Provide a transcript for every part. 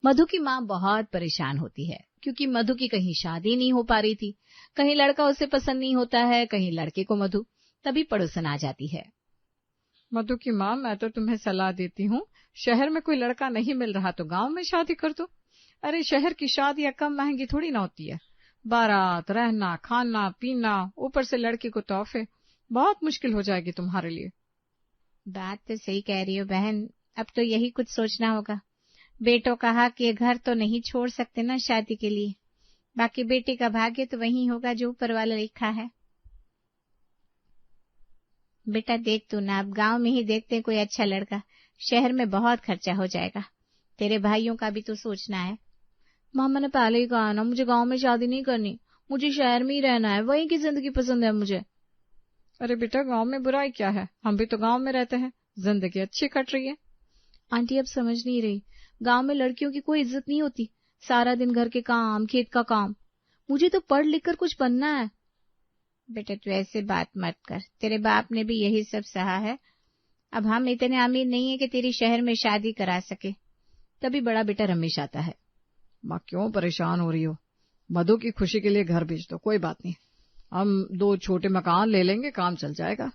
मधु की माँ बहुत परेशान होती है क्योंकि मधु की कहीं शादी नहीं हो पा रही थी, कहीं लड़का उसे पसंद नहीं होता है, कहीं लड़के को मधु। तभी पड़ोसन आ जाती है। मधु की माँ, मैं तो तुम्हें सलाह देती हूँ, शहर में कोई लड़का नहीं मिल रहा तो गांव में शादी कर दो। अरे शहर की शादियां कम महंगी थोड़ी ना होती है। बारात, रहना, खाना पीना, ऊपर से लड़की को तोहफे, बहुत मुश्किल हो जाएगी तुम्हारे लिए। बात तो सही कह रही हो बहन, अब तो यही कुछ सोचना होगा। बेटों कहा कि घर तो नहीं छोड़ सकते ना शादी के लिए, बाकी बेटे का भाग्य तो वही होगा जो ऊपर वाला लिखा है। बेटा देख तू ना, अब गांव में ही देखते हैं कोई अच्छा लड़का, शहर में बहुत खर्चा हो जाएगा। तेरे भाइयों का भी तो सोचना है। माँ मैंने पहले ही कहा ना, मुझे गांव में शादी नहीं करनी, मुझे शहर में ही रहना है, वहीं की जिंदगी पसंद है मुझे। अरे बेटा गांव में बुराई क्या है, हम भी तो गांव में रहते हैं, जिंदगी अच्छी कट रही है। आंटी अब समझ नहीं रही, गांव में लड़कियों की कोई इज्जत नहीं होती, सारा दिन घर के काम, खेत का काम। मुझे तो पढ़ लिख कर कुछ बनना है। बेटा तू ऐसे बात मत कर, तेरे बाप ने भी यही सब सहा है। अब हम इतने अमीर नहीं है कि तेरी शहर में शादी करा सके। तभी बड़ा बेटा रमेश आता है। माँ क्यों परेशान हो रही हो, मधु की खुशी के लिए घर भेज दो, कोई बात नहीं, हम 2 छोटे मकान ले लेंगे, काम चल जाएगा।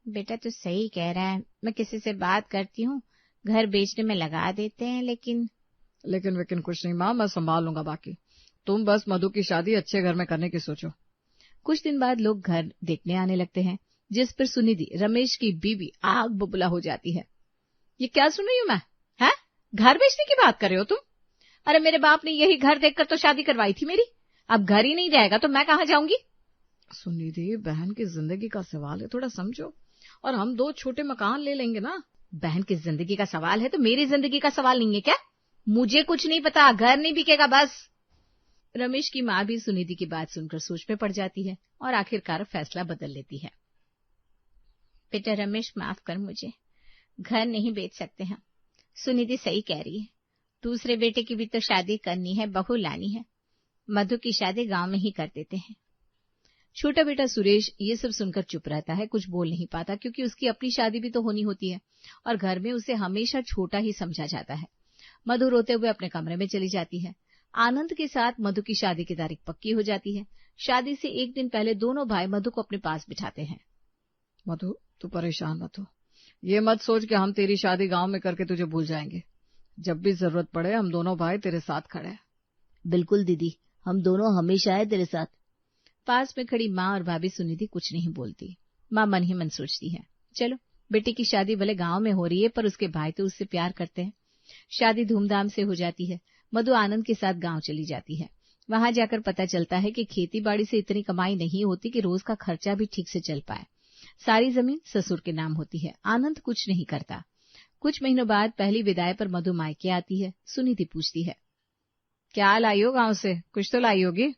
बेटा तू सही कह रहा है, मैं किसी से बात करती हूँ, घर बेचने में लगा देते हैं, लेकिन कुछ नहीं माँ, मैं संभाल लूंगा बाकी। तुम बस मधु की शादी अच्छे घर में करने की सोचो। कुछ दिन बाद लोग घर देखने आने लगते हैं, जिस पर सुनिधि, रमेश की बीवी, आग बबूला हो जाती है। ये क्या सुन रही हूँ मैं, है? घर बेचने की बात कर रहे हो तुम? अरे मेरे बाप ने यही घर देखकर तो शादी करवाई थी मेरी, अब घर ही नहीं रहेगा तो मैं कहाँ जाऊंगी? सुनिधि, बहन की जिंदगी का सवाल है, थोड़ा समझो, और हम 2 छोटे मकान ले लेंगे ना। बहन की जिंदगी का सवाल है तो मेरी जिंदगी का सवाल नहीं है क्या? मुझे कुछ नहीं पता, घर नहीं बिकेगा बस। रमेश की माँ भी सुनिधि की बात सुनकर सोच में पड़ जाती है और आखिरकार फैसला बदल लेती है। बेटा रमेश माफ कर, मुझे घर नहीं बेच सकते हम। सुनिधि सही कह रही है, दूसरे बेटे की भी तो शादी करनी है, बहू लानी है। मधु की शादी गांव में ही कर देते हैं। छोटा बेटा सुरेश ये सब सुनकर चुप रहता है, कुछ बोल नहीं पाता, क्योंकि उसकी अपनी शादी भी तो होनी होती है और घर में उसे हमेशा छोटा ही समझा जाता है। मधु रोते हुए अपने कमरे में चली जाती है। आनंद के साथ मधु की शादी की तारीख पक्की हो जाती है। शादी से एक दिन पहले दोनों भाई मधु को अपने पास बिठाते हैं। मधु तू परेशान मत हो, ये मत सोच कि हम तेरी शादी गांव में करके तुझे भूल जाएंगे। जब भी जरूरत पड़े हम दोनों भाई तेरे साथ खड़े हैं। बिल्कुल दीदी, हम दोनों हमेशा है तेरे साथ। पास में खड़ी माँ और भाभी सुनिधि कुछ नहीं बोलती। माँ मन ही मन सोचती है, चलो बेटी की शादी भले गांव में हो रही है पर उसके भाई तो उससे प्यार करते हैं। शादी धूमधाम से हो जाती है। मधु आनंद के साथ गांव चली जाती है। वहां जाकर पता चलता है कि खेती बाड़ी से इतनी कमाई नहीं होती कि रोज का खर्चा भी ठीक से चल पाए। सारी जमीन ससुर के नाम होती है। आनंद कुछ नहीं करता। कुछ महीनों बाद पहली विदाई पर मधु मायके आती है। सुनिधि पूछती है, क्या लाई हो गांव से, कुछ तो लाई होगी?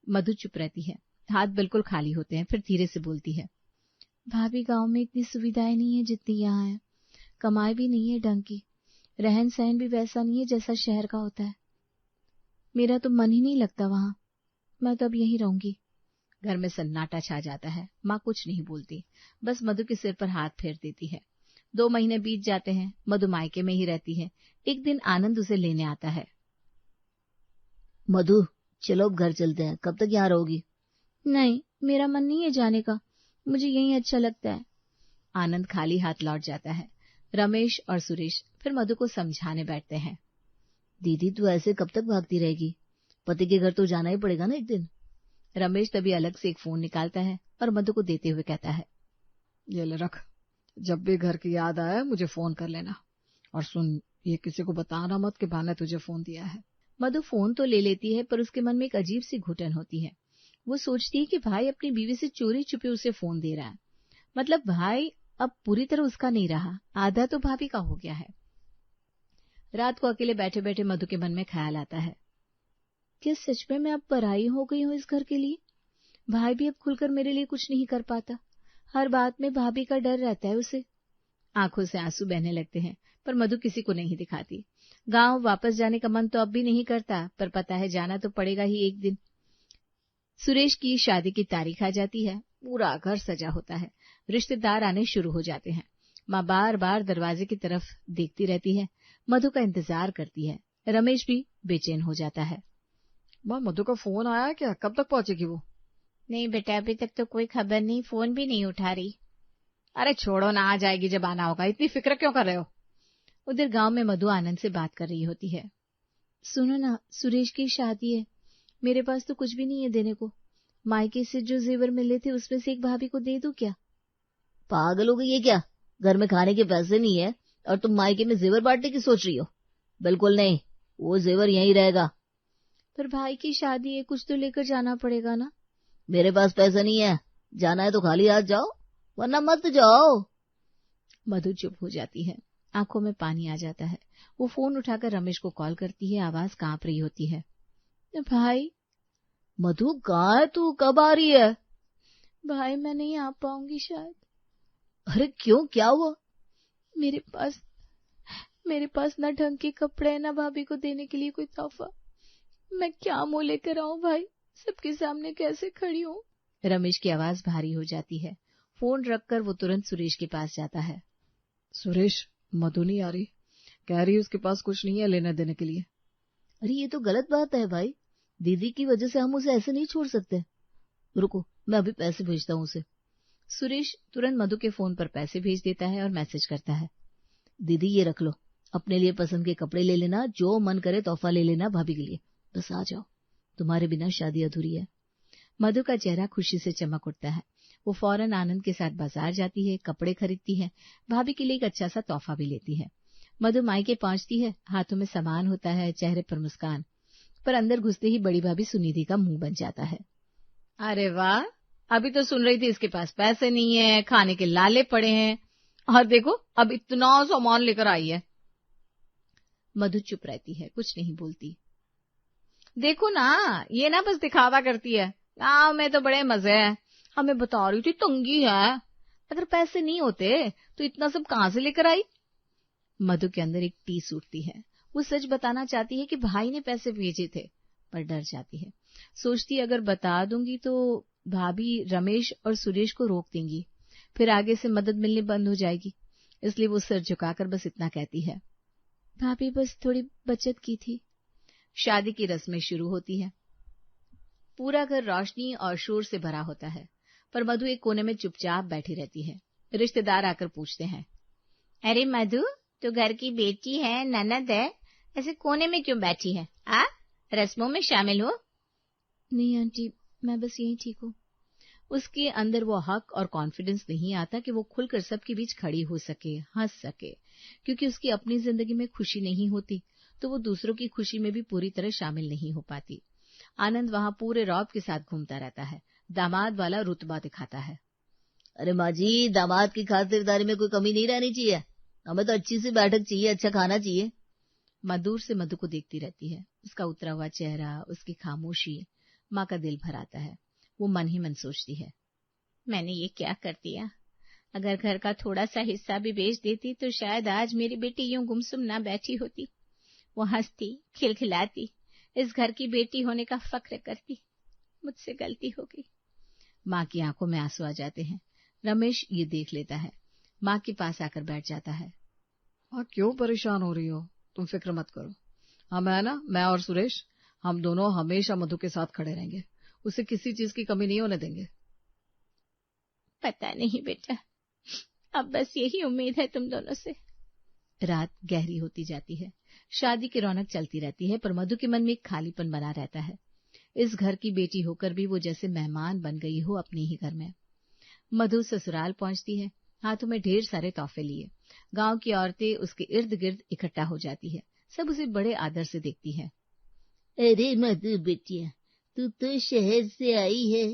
मधु चुप रहती है, हाथ बिल्कुल खाली होते हैं। फिर धीरे से बोलती है, भाभी गांव में इतनी सुविधाएं नहीं है जितनी यहाँ है, कमाई भी नहीं है ढंग की, रहन सहन भी वैसा नहीं है जैसा शहर का होता है। मेरा तो मन ही नहीं लगता वहां, मैं तो अब यहीं रहूंगी। घर में सन्नाटा छा जाता है। माँ कुछ नहीं बोलती, बस मधु के सिर पर हाथ फेर देती है। 2 महीने बीत जाते हैं। मधु मायके में ही रहती है। एक दिन आनंद उसे लेने आता है। मधु चलो अब घर चलते हैं, कब तक यहाँ रहोगी? नहीं, मेरा मन नहीं है जाने का, मुझे यहीं अच्छा लगता है। आनंद खाली हाथ लौट जाता है। रमेश और सुरेश फिर मधु को समझाने बैठते हैं। दीदी तू ऐसे कब तक भागती रहेगी, पति के घर तो जाना ही पड़ेगा ना एक दिन। रमेश तभी अलग से एक फोन निकालता है और मधु को देते हुए कहता है, ये ले रख, जब भी घर की याद आए मुझे फोन कर लेना, और सुन ये किसी को बताना मत कि भाई ने तुझे फोन दिया है। मधु फोन तो ले लेती है पर उसके मन में एक अजीब सी घुटन होती है। वो सोचती है कि भाई अपनी बीवी से चोरी छुपे उसे फोन दे रहा है, मतलब भाई अब पूरी तरह उसका नहीं रहा, आधा तो भाभी का हो गया है। रात को अकेले बैठे बैठे मधु के मन में ख्याल आता है, क्या सच में मैं अब पराई हो गई हूँ इस घर के लिए? भाई भी अब खुलकर मेरे लिए कुछ नहीं कर पाता, हर बात में भाभी का डर रहता है उसे। आंखों से आंसू बहने लगते हैं पर मधु किसी को नहीं दिखाती। गांव वापस जाने का मन तो अब भी नहीं करता, पर पता है जाना तो पड़ेगा ही एक दिन। सुरेश की शादी की तारीख आ जाती है। पूरा घर सजा होता है, रिश्तेदार आने शुरू हो जाते हैं। माँ बार बार दरवाजे की तरफ देखती रहती है, मधु का इंतजार करती है। रमेश भी बेचैन हो जाता है। माँ, मधु का फोन आया क्या? कब तक पहुंचेगी वो? नहीं बेटा, अभी तक तो कोई खबर नहीं, फोन भी नहीं उठा रही। अरे छोड़ो ना, आ जाएगी जब आना होगा, इतनी फिक्र क्यों कर रहे हो? उधर गांव में मधु आनंद से बात कर रही होती है। सुनो ना, सुरेश की शादी है, मेरे पास तो कुछ भी नहीं है देने को। मायके से जो जेवर मिले थे उसमें से एक भाभी को दे दूं क्या? पागल हो गई है क्या? घर में खाने के पैसे नहीं है और तुम मायके में जेवर बांटने की सोच रही हो? बिल्कुल नहीं, वो जेवर यहीं रहेगा। पर भाई की शादी है, कुछ तो लेकर जाना पड़ेगा ना। मेरे पास पैसे नहीं है, जाना है तो खाली हाथ जाओ, वरना मत जाओ। मधु चुप हो जाती है, आंखों में पानी आ जाता है। वो फोन उठाकर रमेश को कॉल करती है, आवाज कांप रही होती है। भाई। मधु कहाँ है तू? कब आ रही है? भाई मैं नहीं आ पाऊंगी शायद। अरे क्यों, क्या हुआ? मेरे पास ना ढंग के कपड़े हैं, ना भाभी को देने के लिए कोई तोहफा। मैं क्या मुंह लेकर आऊं भाई, सबके सामने कैसे खड़ी हूं? रमेश की आवाज भारी हो जाती है। फोन रखकर वो तुरंत सुरेश के पास जाता है। सुरेश, मधु नहीं आ रही, कह रही उसके पास कुछ नहीं है लेने देने के लिए। अरे ये तो गलत बात है भाई, दीदी की वजह से हम उसे ऐसे नहीं छोड़ सकते। रुको, मैं अभी पैसे भेजता हूँ उसे। सुरेश तुरंत मधु के फोन पर पैसे भेज देता है और मैसेज करता है। दीदी ये रख लो, अपने लिए पसंद के कपड़े ले लेना, जो मन करे तोहफा ले लेना भाभी के लिए, बस आ जाओ, तुम्हारे बिना शादी अधूरी है। मधु का चेहरा खुशी से चमक उठता है। वो फौरन आनंद के साथ बाजार जाती है, कपड़े खरीदती है, भाभी के लिए एक अच्छा सा तोहफा भी लेती है। मधु मायके पहुंचती है, हाथों में सामान होता है, चेहरे पर मुस्कान, पर अंदर घुसते ही बड़ी भाभी सुनिधि का मुंह बन जाता है। अरे वाह, अभी तो सुन रही थी इसके पास पैसे नहीं है, खाने के लाले पड़े हैं, और देखो अब इतना सामान लेकर आई है। मधु चुप रहती है, कुछ नहीं बोलती। देखो ना, ये ना बस दिखावा करती है, गाँव में तो बड़े मजे हैं, हमें बता रही थी तंगी है, अगर पैसे नहीं होते तो इतना सब कहाँ से लेकर आई? मधु के अंदर एक टीस उठती है। वो सच बताना चाहती है कि भाई ने पैसे भेजे थे, पर डर जाती है। सोचती अगर बता दूंगी तो भाभी रमेश और सुरेश को रोक देंगी, फिर आगे से मदद मिलनी बंद हो जाएगी। इसलिए वो सिर झुकाकर बस इतना कहती है, भाभी बस थोड़ी बचत की थी। शादी की रस्में शुरू होती है। पूरा घर रोशनी और शोर से भरा होता है, पर मधु एक कोने में चुपचाप बैठी रहती है। रिश्तेदार आकर पूछते हैं, अरे मधु, तो घर की बेटी है, ननद है, ऐसे कोने में क्यों बैठी है? रस्मों में शामिल हो? नहीं आंटी, मैं बस यही ठीक हूँ। उसके अंदर वो हक और कॉन्फिडेंस नहीं आता कि वो खुलकर सबके बीच खड़ी हो सके, हंस सके, क्योंकि उसकी अपनी जिंदगी में खुशी नहीं होती तो वो दूसरों की खुशी में भी पूरी तरह शामिल नहीं हो पाती। आनंद वहां पूरे रौब के साथ घूमता रहता है, दामाद वाला रुतबा दिखाता है। अरे माँ जी, दामाद की खातिरदारी में कोई कमी नहीं रहनी चाहिए, हमें तो अच्छी सी बैठक चाहिए, अच्छा खाना चाहिए। मधुर से मधु को देखती रहती है, उसका उतरा हुआ चेहरा, उसकी खामोशी, माँ का दिल भर आता है। वो मन ही मन सोचती है, मैंने ये क्या कर दिया? अगर घर का थोड़ा सा हिस्सा भी बेच देती तो शायद आज मेरी बेटी यूं गुमसुम ना बैठी होती। वो हंसती, खिलखिलाती, इस घर की बेटी होने का फक्र करती। मुझसे गलती हो गई। माँ की आंखों में आंसू आ जाते हैं। रमेश ये देख लेता है, माँ के पास आकर बैठ जाता है। क्यों परेशान हो रही हो? तुम फिक्र मत करो, हम है ना, मैं और सुरेश, हम दोनों हमेशा मधु के साथ खड़े रहेंगे, उसे किसी चीज की कमी नहीं होने देंगे। पता नहीं बेटा, अब बस यही उम्मीद है तुम दोनों से। रात गहरी होती जाती है, शादी की रौनक चलती रहती है, पर मधु के मन में एक खालीपन बना रहता है। इस घर की बेटी होकर भी वो जैसे मेहमान बन गई हो अपने ही घर में। मधु ससुराल पहुंचती है, हाथों में ढेर सारे तोहफे लिए। गांव की औरतें उसके इर्द गिर्द इकट्ठा हो जाती है, सब उसे बड़े आदर से देखती है। अरे मधु बेटिया, तू तो शहर से आई है,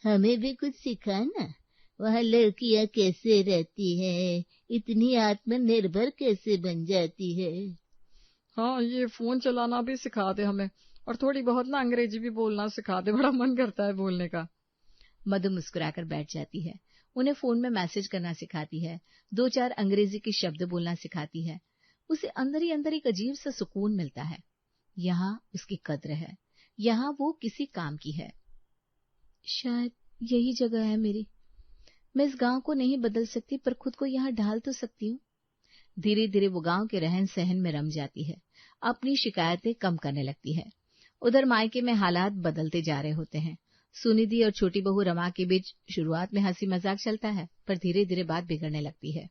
हमें भी कुछ सिखाना। वहाँ लड़कियाँ कैसे रहती है, इतनी आत्मनिर्भर कैसे बन जाती है। हाँ, ये फोन चलाना भी सिखा दे हमें, और थोड़ी बहुत ना अंग्रेजी भी बोलना सिखा दे, बड़ा मन करता है बोलने का। मधु मुस्कुराकर बैठ जाती है, उन्हें फोन में मैसेज करना सिखाती है, 2-4 अंग्रेजी के शब्द बोलना सिखाती है। उसे अंदर ही अंदर एक अजीब सा सुकून मिलता है। यहाँ उसकी कद्र है, यहाँ वो किसी काम की है। शायद यही जगह है मेरी। मैं इस गांव को नहीं बदल सकती, पर खुद को यहाँ ढाल तो सकती हूँ। धीरे धीरे वो गांव के रहन सहन में रम जाती है, अपनी शिकायतें कम करने लगती है। उधर मायके में हालात बदलते जा रहे होते हैं। सुनिधि और छोटी बहू रमा के बीच शुरुआत में हंसी मजाक चलता है, पर धीरे धीरे बात बिगड़ने लगती है।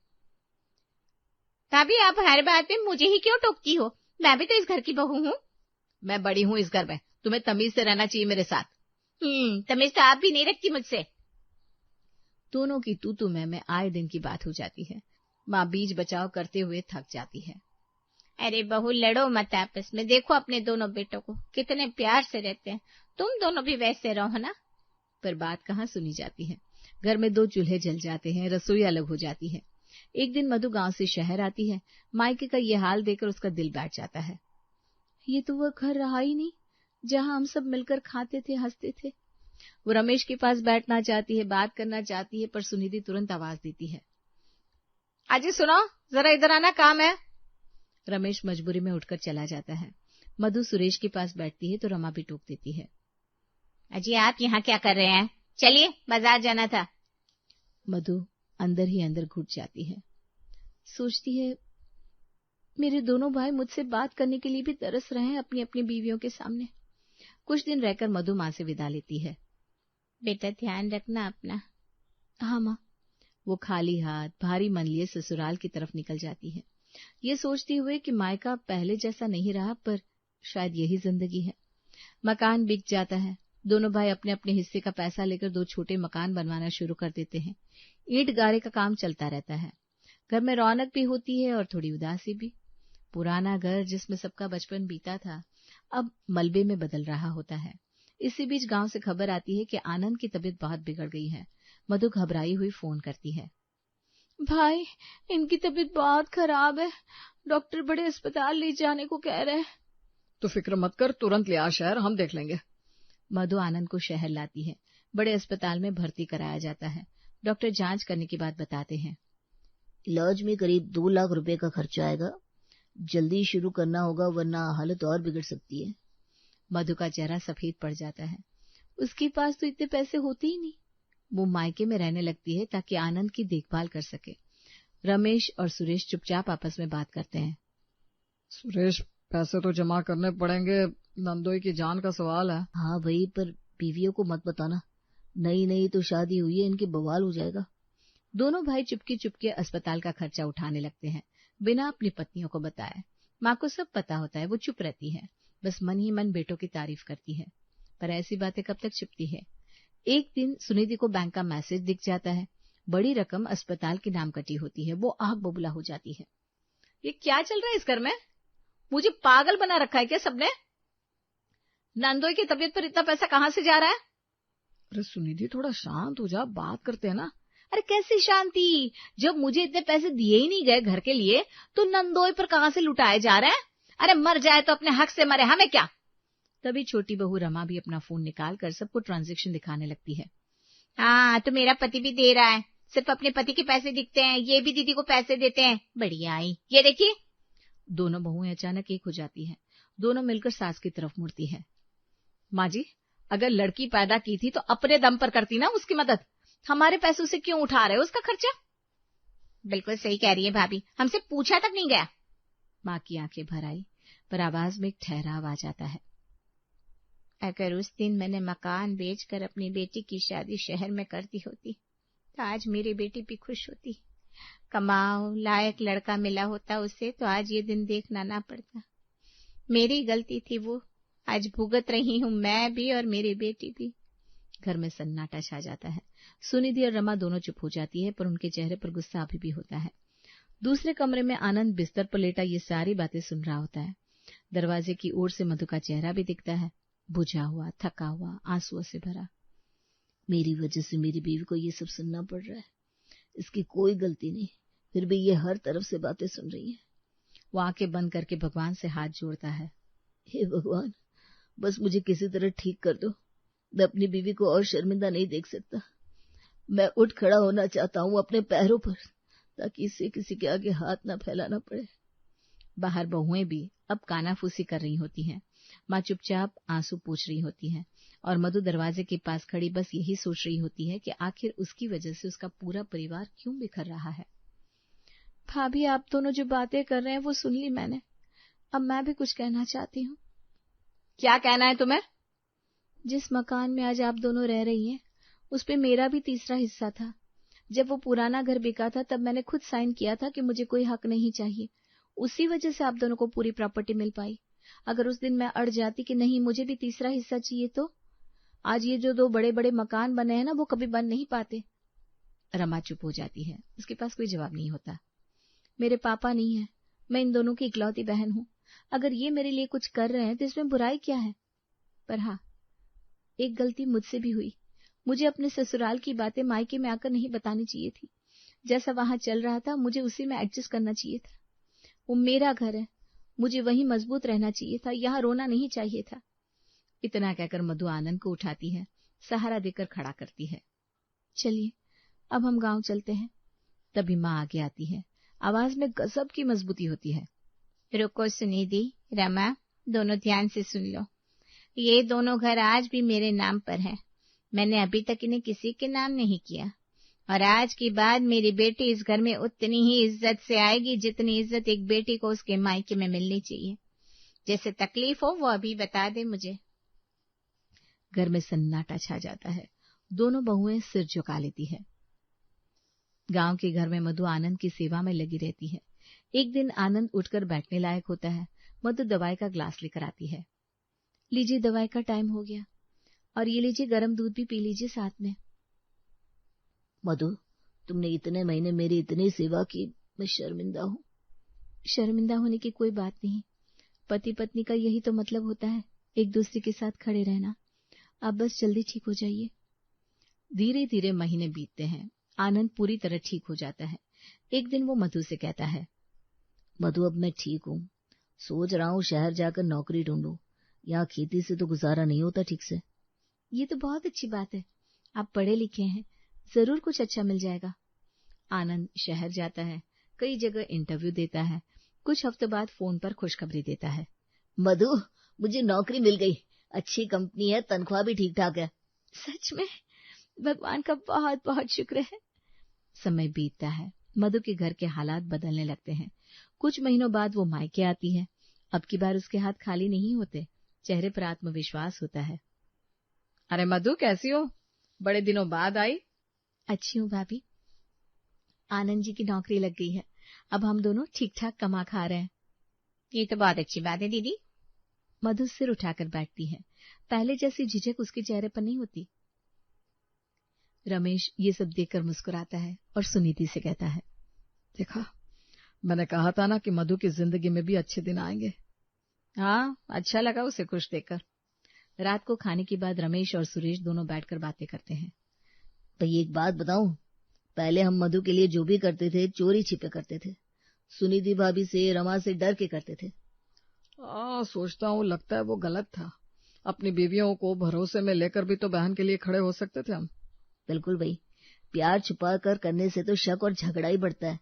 भाभी, आप हर बात में मुझे ही क्यों टोकती हो? मैं भी तो इस घर की बहू हूँ। मैं बड़ी हूँ इस घर में, तुम्हें तमीज से रहना चाहिए मेरे साथ। तमीज तो आप भी नहीं रखती मुझसे। दोनों की तू में आए दिन की बात हो जाती है। माँ बीच बचाव करते हुए थक जाती है। अरे बहू, लड़ो मत आपस में। देखो अपने दोनों बेटों को, कितने प्यार से रहते हैं। तुम दोनों भी वैसे रहो ना। पर बात कहाँ सुनी जाती है। घर में 2 चूल्हे जल जाते हैं, रसोई अलग हो जाती है। एक दिन मधु गांव से शहर आती है। मायके का ये हाल देखकर उसका दिल बैठ जाता है। ये तो वह घर रहा ही नहीं जहां हम सब मिलकर खाते थे, हंसते थे। वो रमेश के पास बैठना चाहती है, बात करना चाहती है, पर सुनिधि तुरंत आवाज देती है। अजी सुनो, जरा इधर आना, काम है। रमेश मजबूरी में उठकर चला जाता है। मधु सुरेश के पास बैठती है तो रमा भी टोक देती है। अजी, आप यहाँ क्या कर रहे हैं? चलिए, बाजार जाना था। मधु अंदर ही अंदर घुट जाती है। सोचती है, मेरे दोनों भाई मुझसे बात करने के लिए भी तरस रहे हैं अपनी अपनी बीवियों के सामने। कुछ दिन रहकर मधु माँ से विदा लेती है। बेटा, ध्यान रखना अपना। हाँ माँ। वो खाली हाथ भारी मन लिए ससुराल की तरफ निकल जाती है, ये सोचती हुए कि मायका पहले जैसा नहीं रहा, पर शायद यही जिंदगी है। मकान बिक जाता है। दोनों भाई अपने अपने हिस्से का पैसा लेकर 2 छोटे मकान बनवाना शुरू कर देते हैं। ईंट गारे का काम चलता रहता है। घर में रौनक भी होती है और थोड़ी उदासी भी। पुराना घर जिसमें सबका बचपन बीता था, अब मलबे में बदल रहा होता है। इसी बीच गांव से खबर आती है कि आनंद की तबीयत बहुत बिगड़ गई है। मधु घबराई हुई फोन करती है। भाई, इनकी तबीयत बहुत खराब है, डॉक्टर बड़े अस्पताल ले जाने को कह रहे हैं। तो फिक्र मत कर, तुरंत ले आ शहर, हम देख लेंगे। मधु आनंद को शहर लाती है। बड़े अस्पताल में भर्ती कराया जाता है। डॉक्टर जांच करने की बात बताते हैं। इलाज में करीब 2 लाख रुपए का खर्चा आएगा। जल्दी शुरू करना होगा, वरना हालत और बिगड़ सकती है। मधु का चेहरा सफेद पड़ जाता है। उसके पास तो इतने पैसे होते ही नहीं। वो मायके में रहने लगती है ताकि आनंद की देखभाल कर सके। रमेश और सुरेश चुपचाप आपस में बात करते हैं। सुरेश, पैसे तो जमा करने पड़ेंगे, नंदोई की जान का सवाल है। हाँ भाई, पर बीवियों को मत बताना, नई तो शादी हुई है, इनके बवाल हो जाएगा। दोनों भाई चुपके चुपके अस्पताल का खर्चा उठाने लगते हैं, बिना अपनी पत्नियों को बताए। माँ को सब पता होता है, वो चुप रहती है, बस मन ही मन बेटों की तारीफ करती है। पर ऐसी बातें कब तक छिपती है। एक दिन सुनिधि को बैंक का मैसेज दिख जाता है। बड़ी रकम अस्पताल के नाम कटी होती है। वो आग बबूला हो जाती है। ये क्या चल रहा है इस घर में? मुझे पागल बना रखा है क्या सबने? नंदोई की तबीयत पर इतना पैसा कहाँ से जा रहा है? अरे सुनिधि, थोड़ा शांत हो जा, बात करते हैं ना। अरे कैसी शांति, जब मुझे इतने पैसे दिए ही नहीं गए घर के लिए, तो नंदोई पर कहाँ से लुटाए जा रहे हैं? अरे मर जाए तो अपने हक से मरे, हमें क्या। तभी छोटी बहू रमा भी अपना फोन निकालकर सबको ट्रांजैक्शन दिखाने लगती है। हाँ, तो मेरा पति भी दे रहा है, सिर्फ अपने पति के पैसे दिखते हैं, ये भी दीदी को पैसे देते हैं। बढ़िया आई, ये देखिए। दोनों बहुएं अचानक एक हो जाती है। दोनों मिलकर सास की तरफ मुड़ती है। माँ जी, अगर लड़की पैदा की थी तो अपने दम पर करती ना उसकी मदद। हमारे पैसों से क्यों उठा रहे हो उसका खर्चा? बिल्कुल सही कह रही है भाभी, हमसे पूछा तक नहीं गया। माँ की आंखें भर आई, पर आवाज में एक ठहराव आ जाता है। अगर उस दिन मैंने मकान बेचकर अपनी बेटी की शादी शहर में कर दी होती, तो आज मेरी बेटी भी खुश होती। कमाओ लायक लड़का मिला होता उसे, तो आज ये दिन देखना ना पड़ता। मेरी गलती थी वो, आज भुगत रही हूँ मैं भी और मेरी बेटी भी। घर में सन्नाटा छा जाता है। सुनिधि और रमा दोनों चुप हो जाती है, पर उनके चेहरे पर गुस्सा अभी भी होता है। दूसरे कमरे में आनंद बिस्तर पर लेटा ये सारी बातें सुन रहा होता है। दरवाजे की ओर से मधु का चेहरा भी दिखता है, बुझा हुआ, थका हुआ, आंसुओं से भरा। मेरी वजह से मेरी बीवी को ये सब सुनना पड़ रहा है। इसकी कोई गलती नहीं, फिर भी ये हर तरफ से बातें सुन रही है। वो आंखें बंद करके भगवान से हाथ जोड़ता है। हे भगवान, बस मुझे किसी तरह ठीक कर दो। मैं अपनी बीवी को और शर्मिंदा नहीं देख सकता। मैं उठ खड़ा होना चाहता हूँ अपने पैरों पर, ताकि इससे किसी के आगे हाथ ना फैलाना पड़े। बाहर बहुएं भी अब कानाफूसी कर रही होती हैं। माँ चुपचाप आंसू पोंछ रही होती है और मधु दरवाजे के पास खड़ी बस यही सोच रही होती है कि आखिर उसकी वजह से उसका पूरा परिवार क्यों बिखर रहा है। भाभी, आप दोनों जो बातें कर रहे हैं वो सुन ली मैंने। अब मैं भी कुछ कहना चाहती हूँ। क्या कहना है तुम्हें? जिस मकान में आज आप दोनों रह रही हैं, उस पे मेरा भी तीसरा हिस्सा था। जब वो पुराना घर बिका था तब मैंने खुद साइन किया था कि मुझे कोई हक नहीं चाहिए। उसी वजह से आप दोनों को पूरी प्रॉपर्टी मिल पाई। अगर उस दिन मैं अड़ जाती कि नहीं मुझे भी तीसरा हिस्सा चाहिए, तो आज ये जो 2 बड़े बड़े मकान बने हैं ना, वो कभी बन नहीं पाते। रमा चुप हो जाती है, उसके पास कोई जवाब नहीं होता। मेरे पापा नहीं है, मैं इन दोनों की इकलौती बहन हूँ। अगर ये मेरे लिए कुछ कर रहे हैं तो इसमें बुराई क्या है? पर हाँ, एक गलती मुझसे भी हुई। मुझे अपने ससुराल की बातें मायके में आकर नहीं बतानी चाहिए थी। जैसा वहां चल रहा था मुझे उसी में एडजस्ट करना चाहिए था। वो मेरा घर है, मुझे वहीं मजबूत रहना चाहिए था, यहाँ रोना नहीं चाहिए था। इतना कहकर मधु आनंद को उठाती है, सहारा देकर खड़ा करती है। चलिए अब हम गांव चलते हैं। तभी माँ आगे आती है, आवाज में गजब की मजबूती होती है। रुको सुनिधि, रमा, दोनों ध्यान से सुन लो। ये दोनों घर आज भी मेरे नाम पर है। मैंने अभी तक इन्हें किसी के नाम नहीं किया, और आज के बाद मेरी बेटी इस घर में उतनी ही इज्जत से आएगी जितनी इज्जत एक बेटी को उसके मायके में मिलनी चाहिए। जैसे तकलीफ हो वो अभी बता दे मुझे। घर में सन्नाटा छा जाता है। दोनों बहुएं सिर झुका लेती है। गांव के घर में मधु आनंद की सेवा में लगी रहती है। एक दिन आनंद उठकर बैठने लायक होता है। मधु दवाई का ग्लास लेकर आती है। लीजिए, दवाई का टाइम हो गया, और ये लीजिए गर्म दूध भी पी लीजिए साथ में। मधु, तुमने इतने महीने मेरी इतनी सेवा की, मैं शर्मिंदा हूँ। शर्मिंदा होने की कोई बात नहीं। पति पत्नी का यही तो मतलब होता है, एक दूसरे के साथ खड़े रहना। आप बस जल्दी ठीक हो जाइए। धीरे धीरे महीने बीतते हैं। आनंद पूरी तरह ठीक हो जाता है। एक दिन वो मधु से कहता है, मधु, अब मैं ठीक हूँ। सोच रहा हूँ शहर जाकर नौकरी ढूंढूं। यहाँ खेती से तो गुजारा नहीं होता ठीक से। ये तो बहुत अच्छी बात है, आप पढ़े लिखे हैं, जरूर कुछ अच्छा मिल जाएगा। आनंद शहर जाता है, कई जगह इंटरव्यू देता है। कुछ हफ्तों बाद फोन पर खुशखबरी देता है। मधु, मुझे नौकरी मिल गई, अच्छी कंपनी है, तनख्वाह भी ठीक ठाक है। सच में? भगवान का बहुत बहुत शुक्र है। समय बीतता है। मधु के घर के हालात बदलने लगते हैं। कुछ महीनों बाद वो मायके आती है। अब की बार उसके हाथ खाली नहीं होते, चेहरे पर आत्मविश्वास होता है। अरे मधु, कैसी हो? बड़े दिनों बाद आई। अच्छी हूँ भाभी। आनंद जी की नौकरी लग गई है, अब हम दोनों ठीक ठाक कमा खा रहे हैं। ये तो बहुत अच्छी बात है दीदी। मधु सिर उठाकर बैठती है। पहले जैसी झिझक उसके चेहरे पर नहीं होती। रमेश ये सब देखकर मुस्कुराता है और सुनीति से कहता है, देखा, मैंने कहा था ना कि मधु की जिंदगी में भी अच्छे दिन आएंगे। हाँ, अच्छा लगा उसे खुश देखकर। रात को खाने के बाद रमेश और सुरेश दोनों बैठकर बातें करते हैं। भाई, एक बात बताऊं, पहले हम मधु के लिए जो भी करते थे चोरी छिपे करते थे। सुनिधि भाभी से, रमा से डर के करते थे। सोचता हूँ लगता है वो गलत था। अपनी बीवियों को भरोसे में लेकर भी तो बहन के लिए खड़े हो सकते थे हम। बिल्कुल भाई, प्यार छुपा कर करने से तो शक और झगड़ा ही बढ़ता है।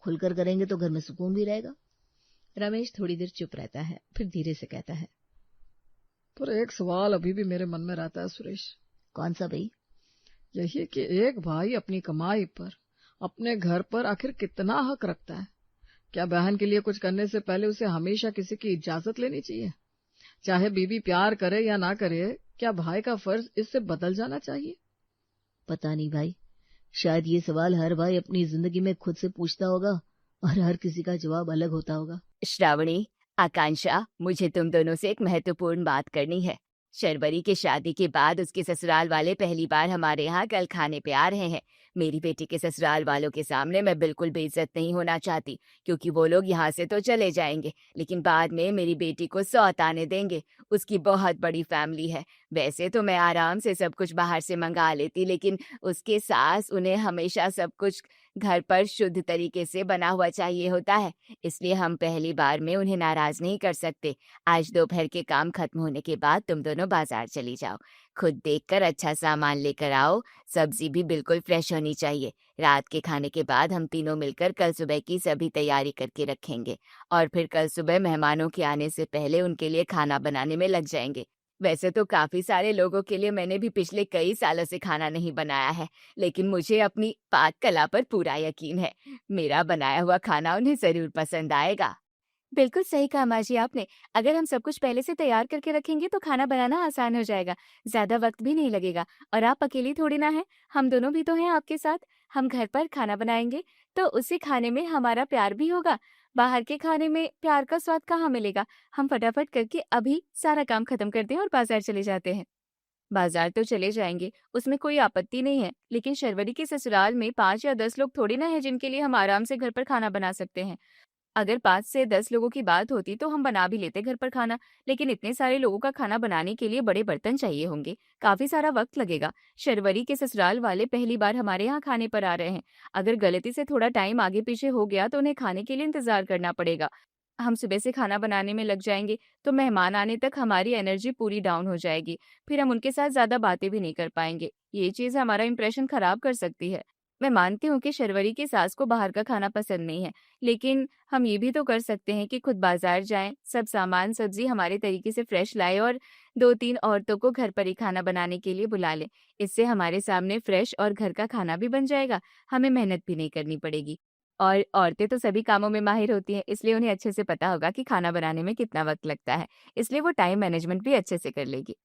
खुलकर करेंगे तो घर में सुकून भी रहेगा। रमेश थोड़ी देर चुप रहता है, फिर धीरे से कहता है, पर एक सवाल अभी भी मेरे मन में रहता है सुरेश। कौन सा भाई? यही कि एक भाई अपनी कमाई पर, अपने घर पर आखिर कितना हक रखता है? क्या बहन के लिए कुछ करने से पहले उसे हमेशा किसी की इजाजत लेनी चाहिए? चाहे बीवी प्यार करे या ना करे, क्या भाई का फर्ज इससे बदल जाना चाहिए? पता नहीं भाई, शायद ये सवाल हर भाई अपनी जिंदगी में खुद से पूछता होगा और हर किसी का जवाब अलग होता होगा। श्रावणी, आकांक्षा, मुझे तुम दोनों से एक महत्वपूर्ण बात करनी है। शर्वरी की शादी के बाद उसके ससुराल वाले पहली बार हमारे यहाँ कल खाने पे आ रहे हैं। मेरी बेटी के ससुराल वालों के सामने मैं बिल्कुल बेइज्जत नहीं होना चाहती, क्योंकि वो लोग यहाँ से तो चले जाएंगे लेकिन बाद में मेरी बेटी को सौत आने देंगे। उसकी बहुत बड़ी फैमिली है। वैसे तो मैं आराम से सब कुछ बाहर से मंगा लेती, लेकिन उसके सास उन्हें हमेशा सब कुछ घर पर शुद्ध तरीके से बना हुआ चाहिए होता है, इसलिए हम पहली बार में उन्हें नाराज नहीं कर सकते। आज दोपहर के काम खत्म होने के बाद तुम दोनों बाजार चली जाओ, खुद देखकर अच्छा सामान लेकर आओ। सब्जी भी बिल्कुल फ्रेश होनी चाहिए। रात के खाने के बाद हम तीनों मिलकर कल सुबह की सभी तैयारी करके रखेंगे और फिर कल सुबह मेहमानों के आने से पहले उनके लिए खाना बनाने में लग जाएंगे। वैसे तो काफी सारे लोगों के लिए मैंने भी पिछले कई सालों से खाना नहीं बनाया है, लेकिन मुझे अपनी पाक कला पर पूरा यकीन है। मेरा बनाया हुआ खाना उन्हें जरूर पसंद आएगा। बिल्कुल सही कहा माँ जी आपने। अगर हम सब कुछ पहले से तैयार करके रखेंगे तो खाना बनाना आसान हो जाएगा, ज्यादा वक्त भी नहीं लगेगा। और आप अकेली थोड़ी ना है, हम दोनों भी तो हैं आपके साथ। हम घर पर खाना बनाएंगे तो उसी खाने में हमारा प्यार भी होगा। बाहर के खाने में प्यार का स्वाद कहाँ मिलेगा। हम फटाफट करके अभी सारा काम खत्म करते हैं और बाजार चले जाते हैं। बाजार तो चले जाएंगे, उसमें कोई आपत्ति नहीं है, लेकिन शर्वरी के ससुराल में 5 या 10 लोग थोड़ी ना है जिनके लिए हम आराम से घर पर खाना बना सकते हैं। अगर 5 से 10 लोगों की बात होती तो हम बना भी लेते घर पर खाना, लेकिन इतने सारे लोगों का खाना बनाने के लिए बड़े बर्तन चाहिए होंगे, काफी सारा वक्त लगेगा। शर्वरी के ससुराल वाले पहली बार हमारे यहाँ खाने पर आ रहे हैं। अगर गलती से थोड़ा टाइम आगे पीछे हो गया तो उन्हें खाने के लिए इंतजार करना पड़ेगा। हम सुबह से खाना बनाने में लग जाएंगे तो मेहमान आने तक हमारी एनर्जी पूरी डाउन हो जाएगी। फिर हम उनके साथ ज्यादा बातें भी नहीं कर पाएंगे। ये चीज हमारा इंप्रेशन खराब कर सकती है। मैं मानती हूँ कि शर्वरी की सास को बाहर का खाना पसंद नहीं है, लेकिन हम ये भी तो कर सकते हैं कि खुद बाजार जाएं, सब सामान सब्जी हमारे तरीके से फ्रेश लाए और 2-3 औरतों को घर पर ही खाना बनाने के लिए बुला लें। इससे हमारे सामने फ्रेश और घर का खाना भी बन जाएगा, हमें मेहनत भी नहीं करनी पड़ेगी। और औरतें तो सभी कामों में माहिर होती हैं, इसलिए उन्हें अच्छे से पता होगा कि खाना बनाने में कितना वक्त लगता है, इसलिए वो टाइम मैनेजमेंट भी अच्छे से कर लेगी।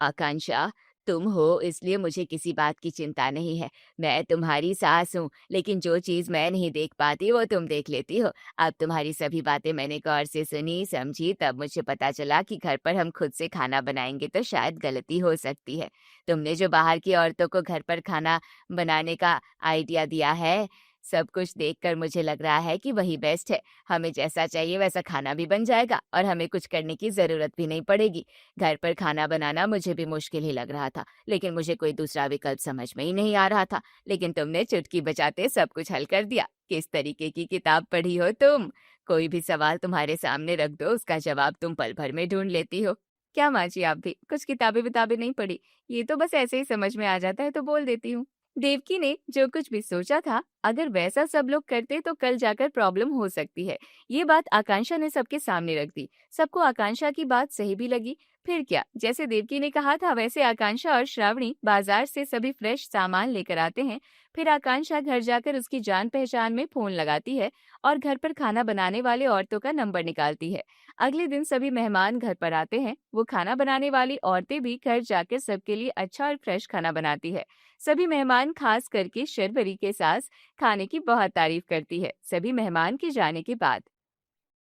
आकांक्षा, तुम हो इसलिए मुझे किसी बात की चिंता नहीं है। मैं तुम्हारी सास हूँ, लेकिन जो चीज मैं नहीं देख पाती वो तुम देख लेती हो। अब तुम्हारी सभी बातें मैंने गौर से सुनी समझी, तब मुझे पता चला कि घर पर हम खुद से खाना बनाएंगे तो शायद गलती हो सकती है। तुमने जो बाहर की औरतों को घर पर खाना बनाने का आइडिया दिया है, सब कुछ देखकर मुझे लग रहा है कि वही बेस्ट है। हमें जैसा चाहिए वैसा खाना भी बन जाएगा और हमें कुछ करने की जरूरत भी नहीं पड़ेगी। घर पर खाना बनाना मुझे भी मुश्किल ही लग रहा था, लेकिन मुझे कोई दूसरा विकल्प समझ में ही नहीं आ रहा था। लेकिन तुमने चुटकी बजाते सब कुछ हल कर दिया। किस तरीके की किताब पढ़ी हो तुम? कोई भी सवाल तुम्हारे सामने रख दो, उसका जवाब तुम पल भर में ढूंढ लेती हो। क्या माँ जी, आप भी कुछ किताबें विताबें नहीं पढ़ी? ये तो बस ऐसे ही समझ में आ जाता है तो बोल देती हूँ। देवकी ने जो कुछ भी सोचा था, अगर वैसा सब लोग करते तो कल जाकर प्रॉब्लम हो सकती है। ये बात आकांक्षा ने सबके सामने रख दी। सबको आकांक्षा की बात सही भी लगी। फिर क्या, जैसे देवकी ने कहा था वैसे आकांक्षा और श्रावणी बाजार से सभी फ्रेश सामान लेकर आते हैं। फिर आकांक्षा घर जाकर उसकी जान पहचान में फोन लगाती है और घर पर खाना बनाने वाले औरतों का नंबर निकालती है। अगले दिन सभी मेहमान घर पर आते हैं। वो खाना बनाने वाली औरतें भी घर जाकर सबके लिए अच्छा और फ्रेश खाना बनाती है। सभी मेहमान, खास करके शर्वरी के सास, खाने की बहुत तारीफ करती है। सभी मेहमान के जाने के बाद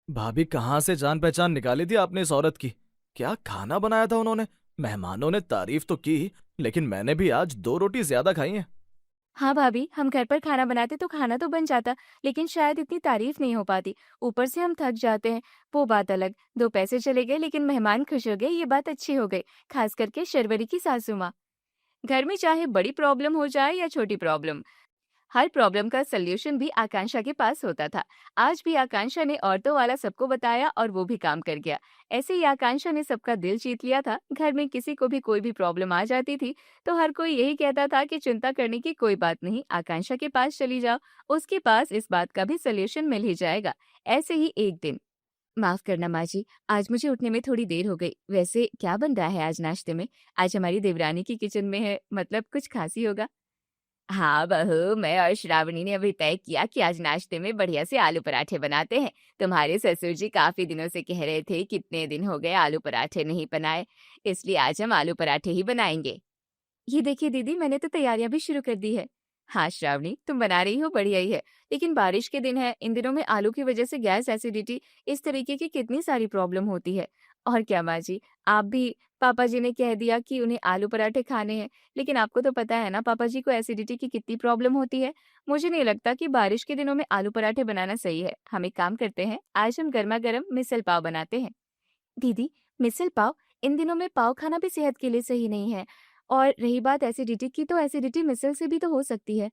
भाभी, कहाँ से जान पहचान निकाली थी आपने इस औरत की? क्या खाना बनाया था उन्होंने? मेहमानों ने तारीफ तो की, लेकिन मैंने भी आज 2 रोटी ज्यादा खाई हैं। हाँ भाभी, हम घर पर खाना बनाते तो खाना तो बन जाता, लेकिन शायद इतनी तारीफ नहीं हो पाती। ऊपर से हम थक जाते हैं, वो बात अलग। 2 पैसे चले गए लेकिन मेहमान खुश हो गए, ये बात अच्छी हो गई। खास करके शर्वरी की सासू माँ। घर में चाहे बड़ी प्रॉब्लम हो जाए या छोटी प्रॉब्लम, हर प्रॉब्लम का सल्यूशन भी आकांक्षा के पास होता था। आज भी आकांक्षा ने औरतों वाला सबको बताया और वो भी काम कर गया। ऐसे ही आकांक्षा ने सबका दिल जीत लिया था। घर में किसी को भी कोई भी प्रॉब्लम आ जाती थी तो हर कोई यही कहता था कि चिंता करने की कोई बात नहीं, आकांक्षा के पास चली जाओ, उसके पास इस बात का भी सल्यूशन मिल ही जाएगा। ऐसे ही एक दिन, माफ करना माँ जी, आज मुझे उठने में थोड़ी देर हो गई। वैसे क्या बन रहा है आज नाश्ते में? आज हमारी देवरानी की किचन में है, मतलब कुछ खास ही होगा। हाँ बहू, मैं और श्रावणी ने अभी तय किया कि आज नाश्ते में बढ़िया से आलू पराठे बनाते हैं। तुम्हारे ससुर जी काफी दिनों से कह रहे थे कितने दिन हो गए आलू पराठे नहीं बनाए, इसलिए आज हम आलू पराठे ही बनाएंगे। ये देखिए दीदी, मैंने तो तैयारियां भी शुरू कर दी है। हाँ श्रावणी, तुम बना रही हो, बढ़िया ही है, लेकिन बारिश के दिन है, इन दिनों में आलू की वजह से गैस, एसिडिटी, इस तरीके की कितनी सारी प्रॉब्लम होती है। और क्या माँ जी, आप भी, पापा जी ने कह दिया कि उन्हें आलू पराठे खाने हैं, लेकिन आपको तो पता है ना पापा जी को एसिडिटी की कितनी प्रॉब्लम होती है। मुझे नहीं लगता कि बारिश के दिनों में आलू पराठे बनाना सही है। हम एक काम करते हैं, आज हम गर्मा गर्म मिसल पाव बनाते हैं। दीदी, मिसल पाव? इन दिनों में पाव खाना भी सेहत के लिए सही नहीं है। और रही बात एसिडिटी की, तो एसिडिटी मिसल से भी तो हो सकती है।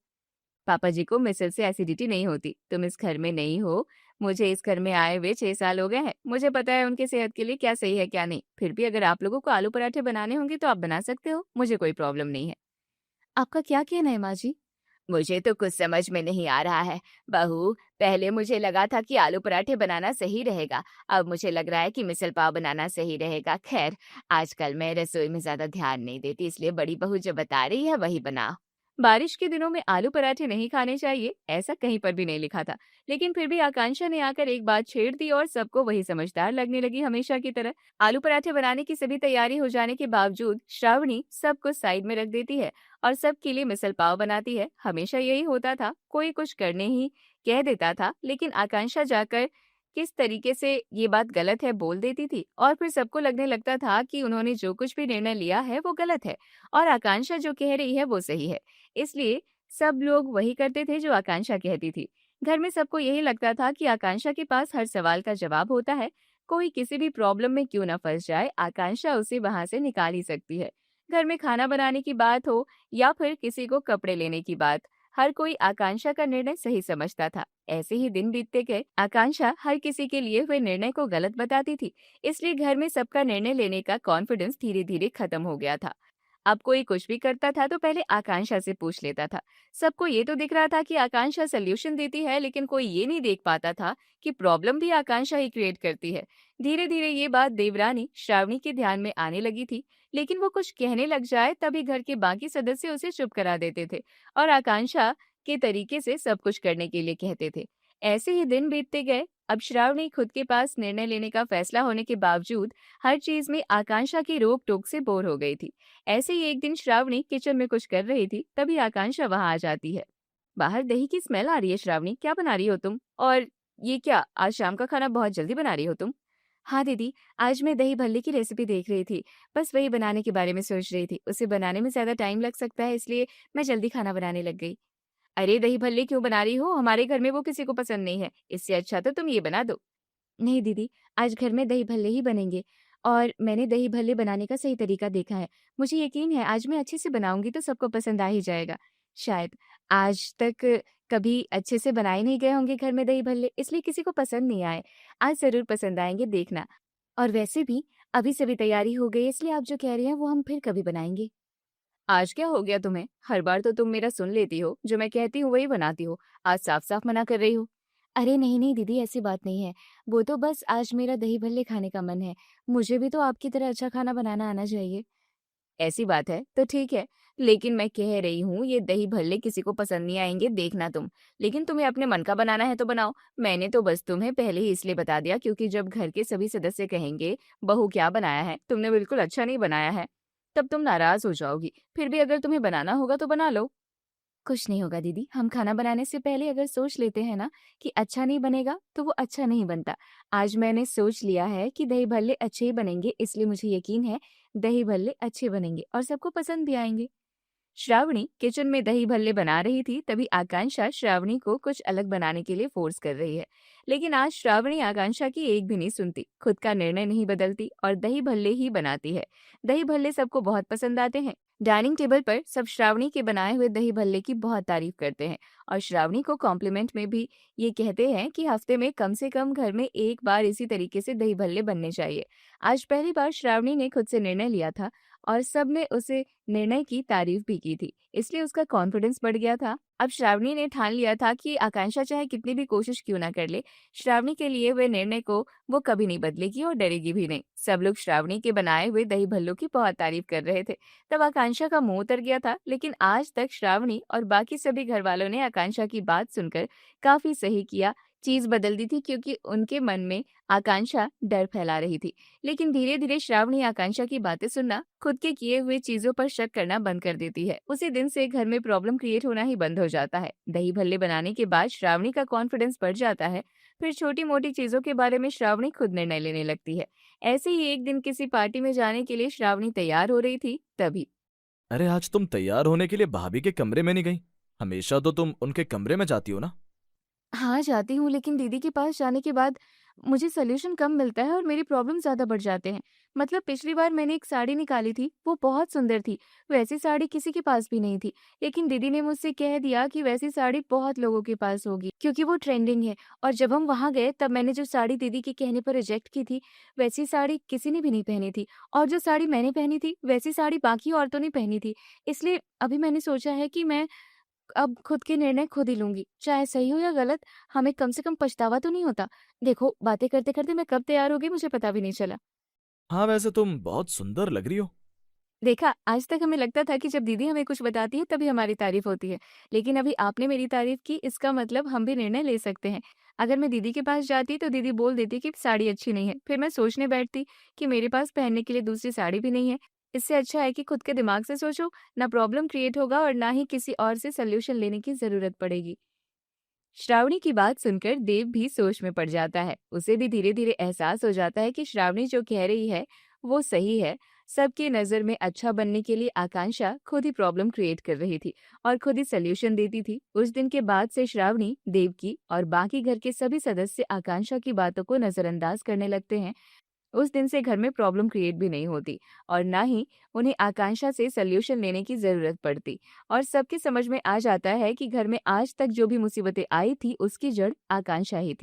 पापा जी को मिसल से एसिडिटी नहीं होती। तुम इस घर में नहीं हो, मुझे इस घर में आए हुए 6 साल हो गए हैं। मुझे पता है उनकी सेहत के लिए क्या सही है क्या नहीं। फिर भी अगर आप लोगों को आलू पराठे बनाने होंगे तो आप बना सकते हो, मुझे कोई प्रॉब्लम नहीं है। आपका क्या कहना है माँ जी? मुझे तो कुछ समझ में नहीं आ रहा है। बहू, पहले मुझे लगा था कि आलू पराठे बनाना सही रहेगा, अब मुझे लग रहा है कि मिसल पाव बनाना सही रहेगा। खैर, आजकल मैं रसोई में ज्यादा ध्यान नहीं देती, इसलिए बड़ी बहू जो बता रही है वही बनाओ। बारिश के दिनों में आलू पराठे नहीं खाने चाहिए, ऐसा कहीं पर भी नहीं लिखा था, लेकिन फिर भी आकांक्षा ने आकर एक बात छेड़ दी और सबको वही समझदार लगने लगी हमेशा की तरह। आलू पराठे बनाने की सभी तैयारी हो जाने के बावजूद श्रावणी सब कुछ साइड में रख देती है और सबके लिए मिसल पाव बनाती है। हमेशा यही होता था, कोई कुछ करने ही कह देता था, लेकिन आकांक्षा जाकर किस तरीके से ये बात गलत है बोल देती थी और फिर सबको लगने लगता था कि उन्होंने जो कुछ भी निर्णय लिया है वो गलत है और आकांक्षा जो कह रही है वो सही है। इसलिए सब लोग वही करते थे जो आकांक्षा कहती थी। घर में सबको यही लगता था कि आकांक्षा के पास हर सवाल का जवाब होता है, कोई किसी भी प्रॉब्लम में क्यों ना फंस जाए, आकांक्षा उसे वहां से निकाल ही सकती है। घर में खाना बनाने की बात हो या फिर किसी को कपड़े लेने की बात, हर कोई आकांक्षा का निर्णय सही समझता था। ऐसे ही दिन बीतते गए, आकांक्षा हर किसी के लिए हुए निर्णय को गलत बताती थी, इसलिए घर में सबका निर्णय लेने का कॉन्फिडेंस धीरे धीरे खत्म हो गया था। अब कोई कुछ भी करता था तो पहले आकांक्षा से पूछ लेता था। सबको ये तो दिख रहा था कि आकांक्षा सल्यूशन देती है, लेकिन कोई ये नहीं देख पाता था कि प्रॉब्लम भी आकांक्षा ही क्रिएट करती है। धीरे धीरे ये बात देवरानी श्रावणी के ध्यान में आने लगी थी, लेकिन वो कुछ कहने लग जाए तभी घर के बाकी सदस्य उसे चुप करा देते थे और आकांक्षा के तरीके से सब कुछ करने के लिए कहते थे। ऐसे ही दिन बीतते गए। अब श्रावणी खुद के पास निर्णय लेने का फैसला होने के बावजूद हर चीज में आकांक्षा की रोक टोक से बोर हो गई थी। ऐसे ही एक दिन श्रावणी किचन में कुछ कर रही थी, तभी आकांक्षा वहां आ जाती है। बाहर दही की स्मेल आ रही है श्रावणी, क्या बना रही हो तुम? और ये क्या, आज शाम का खाना बहुत जल्दी बना रही हो तुम? हाँ दीदी, आज मैं दही भल्ले की रेसिपी देख रही थी, बस वही बनाने के बारे में सोच रही थी। उसे बनाने में ज्यादा टाइम लग सकता है, इसलिए मैं जल्दी खाना बनाने लग गई। अरे दही भल्ले क्यों बना रही हो? हमारे घर में वो किसी को पसंद नहीं है, इससे अच्छा तो तुम ये बना दो। नहीं दीदी, आज घर में दही भल्ले ही बनेंगे और मैंने दही भल्ले बनाने का सही तरीका देखा है। मुझे यकीन है आज मैं अच्छे से बनाऊंगी तो सबको पसंद आ ही जाएगा। शायद आज तक कभी अच्छे से बनाए नहीं गए होंगे घर में दही भल्ले, इसलिए किसी को पसंद नहीं आए। आज जरूर पसंद आएंगे, देखना। और वैसे भी अभी सभी तैयारी हो गई, इसलिए आप जो कह रही हैं वो हम फिर कभी बनाएंगे। आज क्या हो गया तुम्हें? हर बार तो तुम मेरा सुन लेती हो, जो मैं कहती हूँ वही बनाती हो। आज साफ साफ मना कर रही हो। अरे नहीं नहीं दीदी, ऐसी बात नहीं है। वो तो बस आज मेरा दही भल्ले खाने का मन है। मुझे भी तो आपकी तरह अच्छा खाना बनाना आना चाहिए। ऐसी बात है तो ठीक है, लेकिन मैं कह रही हूँ ये दही भल्ले किसी को पसंद नहीं आएंगे, देखना तुम। लेकिन तुम्हें अपने मन का बनाना है तो बनाओ। मैंने तो बस तुम्हें पहले ही इसलिए बता दिया क्योंकि जब घर के सभी सदस्य कहेंगे बहू क्या बनाया है, तुमने बिल्कुल अच्छा नहीं बनाया है, तब तुम नाराज हो जाओगी। फिर भी अगर तुम्हें बनाना होगा तो बना लो। कुछ नहीं होगा दीदी, हम खाना बनाने से पहले अगर सोच लेते हैं ना कि अच्छा नहीं बनेगा तो वो अच्छा नहीं बनता। आज मैंने सोच लिया है कि दही भल्ले अच्छे ही बनेंगे, इसलिए मुझे यकीन है दही भल्ले अच्छे बनेंगे और सबको पसंद भी आएंगे। श्रावणी किचन में दही भल्ले बना रही थी, तभी आकांक्षा श्रावणी को कुछ अलग बनाने के लिए फोर्स कर रही है। लेकिन आज श्रावणी आकांक्षा की एक भी नहीं सुनती, खुद का निर्णय नहीं बदलती और दही भल्ले ही बनाती है। दही भल्ले सबको बहुत पसंद आते हैं। डाइनिंग टेबल पर सब श्रावणी के बनाए हुए दही भल्ले की बहुत तारीफ करते हैं और श्रावणी को कॉम्प्लीमेंट में भी ये कहते हैं कि हफ्ते में कम से कम घर में एक बार इसी तरीके से दही भल्ले बनने चाहिए। आज पहली बार श्रावणी ने खुद से निर्णय लिया था और सबने उसे निर्णय की तारीफ भी की थी, इसलिए उसका कॉन्फिडेंस बढ़ गया था। अब श्रावणी ने ठान लिया था कि आकांक्षा चाहे कितनी भी कोशिश क्यों ना कर ले, श्रावणी के लिए हुए निर्णय को वो कभी नहीं बदलेगी और डरेगी भी नहीं। सब लोग श्रावणी के बनाए हुए दही भल्लों की बहुत तारीफ कर रहे थे। तब आकांक्षा का मुंह उतर गया था, लेकिन आज तक श्रावणी और बाकी सभी घर वालों ने आकांक्षा की बात सुनकर काफी सही किया, चीज बदल दी थी क्योंकि उनके मन में आकांक्षा डर फैला रही थी। लेकिन धीरे धीरे श्रावणी आकांक्षा की बातें सुनना, खुद के किए हुए चीजों पर शक करना बंद कर देती है। उसी दिन से घर में प्रॉब्लम क्रिएट होना ही बंद हो जाता है। दही भल्ले बनाने के बाद श्रावणी का कॉन्फिडेंस बढ़ जाता है। फिर छोटी मोटी चीजों के बारे में श्रावणी खुद निर्णय लेने लगती है। ऐसे ही एक दिन किसी पार्टी में जाने के लिए श्रावणी तैयार हो रही थी, तभी अरे आज तुम तैयार होने के लिए भाभी के कमरे में नहीं गई? हमेशा तो तुम उनके कमरे में जाती हो ना। हाँ जाती हूँ, लेकिन दीदी के पास जाने के बाद मुझे सोल्यूशन कम मिलता है और मेरी प्रॉब्लम ज्यादा बढ़ जाते हैं। मतलब पिछली बार मैंने एक साड़ी निकाली थी, वो बहुत सुंदर थी। वैसी साड़ी किसी के पास भी नहीं थी, लेकिन दीदी ने मुझसे कह दिया कि वैसी साड़ी बहुत लोगों के पास होगी क्योंकि वो ट्रेंडिंग है। और जब हम वहां गए तब मैंने जो साड़ी दीदी के कहने पर रिजेक्ट की थी, वैसी साड़ी किसी ने भी नहीं पहनी थी। और जो साड़ी मैंने पहनी थी वैसी साड़ी बाकी औरतों ने पहनी थी। इसलिए अभी मैंने सोचा है कि मैं अब खुद के निर्णय खुद ही लूंगी, चाहे सही हो या गलत। हमें कम से कम पछतावा तो नहीं होता। देखो, बातें करते करते मैं कब तैयार हो गई मुझे पता भी नहीं चला। हाँ, वैसे तुम बहुत सुंदर लग रही हो। देखा, आज तक हमें लगता था कि जब दीदी हमें कुछ बताती है तभी हमारी तारीफ होती है, लेकिन अभी आपने मेरी तारीफ की, इसका मतलब हम भी निर्णय ले सकते हैं। अगर मैं दीदी के पास जाती तो दीदी बोल देती कि साड़ी अच्छी नहीं है, फिर मैं सोचने बैठती कि मेरे पास पहनने के लिए दूसरी साड़ी भी नहीं है। इससे अच्छा है कि खुद के दिमाग से सोचो, ना प्रॉब्लम क्रिएट होगा और ना ही किसी और से सोल्यूशन लेने की जरूरत पड़ेगी। श्रावणी की बात सुनकर देव भी सोच में पड़ जाता है। उसे भी धीरे धीरे एहसास हो जाता है कि श्रावणी जो कह रही है वो सही है। सबकी नजर में अच्छा बनने के लिए आकांक्षा खुद ही प्रॉब्लम क्रिएट कर रही थी और खुद ही सोल्यूशन देती थी। उस दिन के बाद से श्रावणी, देव की और बाकी घर के सभी सदस्य आकांक्षा की बातों को नजरअंदाज करने लगते हैं। उस दिन से घर में प्रॉब्लम क्रिएट भी नहीं होती और ना ही उन्हें आकांक्षा से सोल्यूशन लेने की जरूरत पड़ती। और सबकी समझ में आ जाता है कि घर में आज तक जो भी मुसीबतें आई थी उसकी जड़ आकांक्षा ही थी।